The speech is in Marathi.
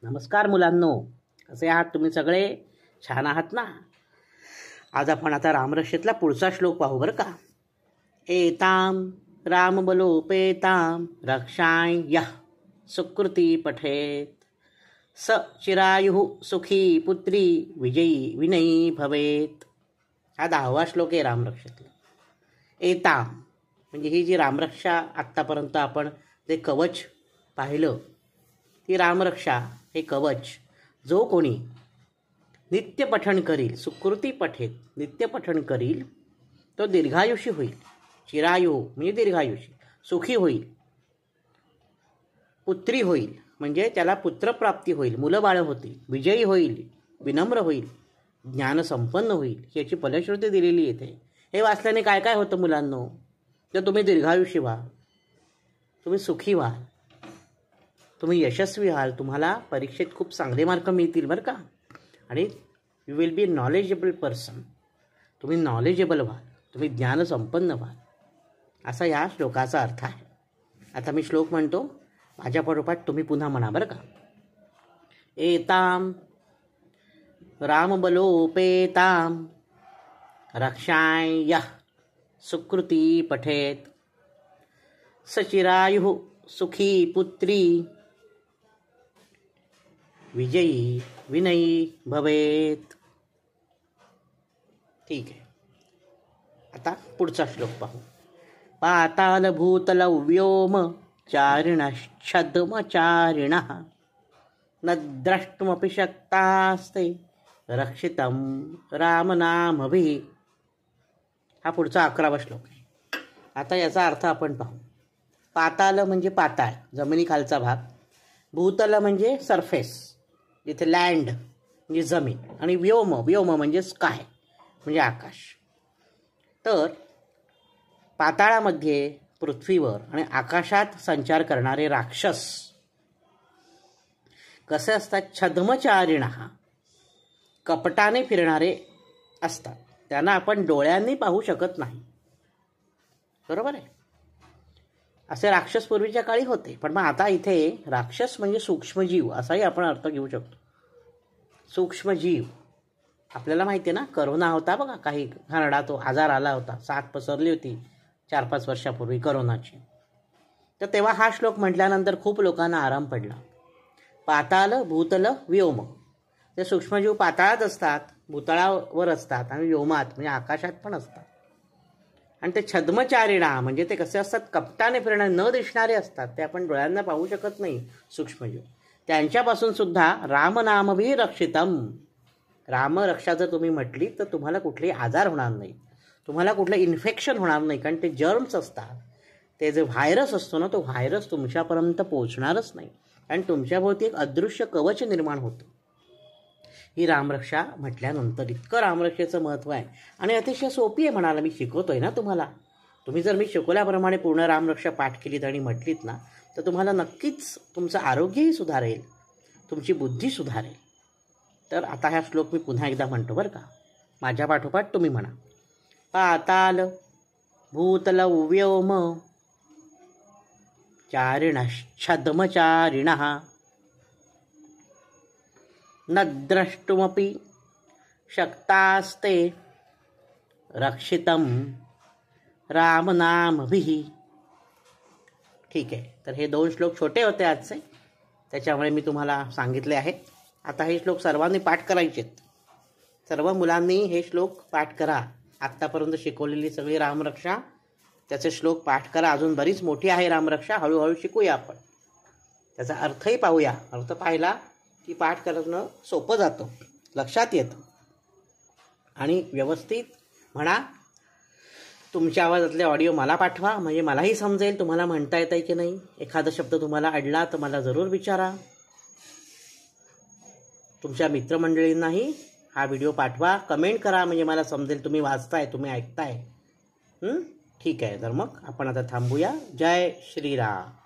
नमस्कार मुलांनो, कसे आहात तुम्ही सगळे? छान आहात ना? आज आपण आता रामरक्षेतला पुढचा श्लोक पाहू बरं का. एताम रामबलोपेताम रक्षाय यः सुकृती पठेत स चिरायुः सुखी पुत्री विजयी विनयी भवेत. हा 10वा श्लोक आहे रामरक्षेतला. एताम म्हणजे ही जी रामरक्षा आत्तापर्यंत आपण जे कवच पाहिलं, ती रामरक्षा हे कवच जो कोणी नित्य पठण करील, सुकृती पठेत, नित्य पठण करील तो दीर्घायुषी होईल. चिरायू म्हणजे दीर्घायुषी, सुखी होईल, पुत्री होईल म्हणजे त्याला पुत्रप्राप्ती होईल, मुलं बाळं होतील, विजयी होईल, विनम्र होईल, ज्ञानसंपन्न होईल. याची फलश्रुती दिलेली येते. हे वाचल्याने काय काय होतं मुलांनो? तर तुम्ही दीर्घायुषी व्हाल, तुम्ही सुखी व्हाल, तुम्ही यशस्वी व्हाल, तुम्हाला परीक्षेत खूप चांगले मार्क मिळतील बरं का. आणि you will be knowledgeable person. तुम्ही नॉलेजेबल व्हाल, तुम्ही ज्ञानसंपन्न व्हाल, असा या श्लोकाचा अर्थ आहे. आता मी श्लोक म्हणतो, माझ्या पाठोपाठ तुम्ही पुन्हा म्हणा बरं का. एताम रामबलोपेताम रक्षाय यः सुकृती पठेत सचिरायुः सुखी पुत्री विजयी विनयी भवेत. ठीक आहे, आता पुढचा श्लोक पाहू. पाताल भूतल व्योम चारिणश्छद्मचारिणः न द्रष्टुमपि शक्तास्ते रक्षितं रामनामभिः. हा पुढचा 11वा श्लोक आहे. आता याचा अर्थ आपण पाहू. पाताल म्हणजे पाताळ, जमिनीखालचा भाग. भूतल म्हणजे सरफेस, जिथे लँड म्हणजे जमीन. आणि व्योम, व्योम म्हणजे स्काय म्हणजे आकाश. तर पाताळामध्ये, पृथ्वीवर आणि आकाशात संचार करणारे राक्षस कसे असतात? छद्मचारिणः, कपटाने फिरणारे असतात. त्यांना आपण डोळ्यांनी पाहू शकत नाही, बरोबर आहे. असे राक्षस पूर्वीच्या काळी होते. पण मग आता इथे राक्षस म्हणजे सूक्ष्मजीव असाही आपण अर्थ घेऊ शकतो. सूक्ष्मजीव, आपल्याला माहिती आहे ना, करोना होता बघा, काही घाणेरडा तो आजार आला होता, साथ पसरली होती 4-5 वर्षापूर्वी करोनाची. तर तेव्हा हा श्लोक म्हटल्यानंतर खूप लोकांना आराम पडला. पाताल भूतल व्योम, ते सूक्ष्मजीव पाताळात असतात, भूतळावर असतात आणि व्योमात म्हणजे आकाशात पण असतात. आणि ते छद्मचारिणा म्हणजे ते कसे असतात? कपटाने फिरणारे, न दिसणारे असतात. ते आपण डोळ्यांना पाहू शकत नाही सूक्ष्मजीव. त्यांच्यापासून सुद्धा रामनामभी रक्षितम, रामरक्षा जर तुम्ही म्हटली तर तुम्हाला कुठलेही आजार होणार नाही, तुम्हाला कुठलं इन्फेक्शन होणार नाही. कारण ते जर्म्स असतात, ते जे व्हायरस असतो ना, तो व्हायरस तुमच्यापर्यंत पोहोचणारच नाही. आणि तुमच्याभोवती एक अदृश्य कवच निर्माण होतं ही रामरक्षा म्हटल्यानंतर. इतकं रामरक्षेचं महत्त्व आहे आणि अतिशय सोपी आहे म्हणाला. मी शिकवतोय ना तुम्हाला. तुम्ही जर मी शिकवल्याप्रमाणे पूर्ण रामरक्षा पाठ केलीत आणि म्हटलीत ना, तर तुम्हाला नक्कीच तुमचं आरोग्यही सुधारेल, तुमची बुद्धी सुधारेल. तर आता हा श्लोक मी पुन्हा एकदा म्हणतो बरं का. माझ्या पाठोपाठ तुम्ही म्हणा. पाताल भूतल व्योम चारिणश्छद्मचारिणः न द्रष्टुमपि शक्तास्ते रक्षितं रामनामभिः. ठीक आहे, तर हे 2 श्लोक छोटे होते आजचे, त्याच्यामुळे मी तुम्हाला सांगितले आहेत. आता हे श्लोक सर्वांनी पाठ करायचेत. सर्व मुलांनी हे श्लोक पाठ करा. आत्तापर्यंत शिकवलेली सगळी रामरक्षा, त्याचे श्लोक पाठ करा. अजून बरीच मोठी आहे रामरक्षा, हळूहळू शिकूया आपण. त्याचा अर्थही पाहूया. अर्थ पाहिला की पाठ करणं सोपं जातं, लक्षात येतं आणि व्यवस्थित म्हणा. तुमच्या आवाजातले ऑडिओ मला पाठवा, म्हणजे मलाही समजेल तुम्हाला म्हणता येत आहे की नाही. एखादा शब्द तुम्हाला अडला तर मला जरूर विचारा. तुमच्या मित्रमंडळींनाही हा व्हिडिओ पाठवा, कमेंट करा, म्हणजे मला समजेल तुम्ही वाचताय, तुम्ही ऐकताय. ठीक आहे, तर मग आपण आता थांबूया. जय श्रीराम.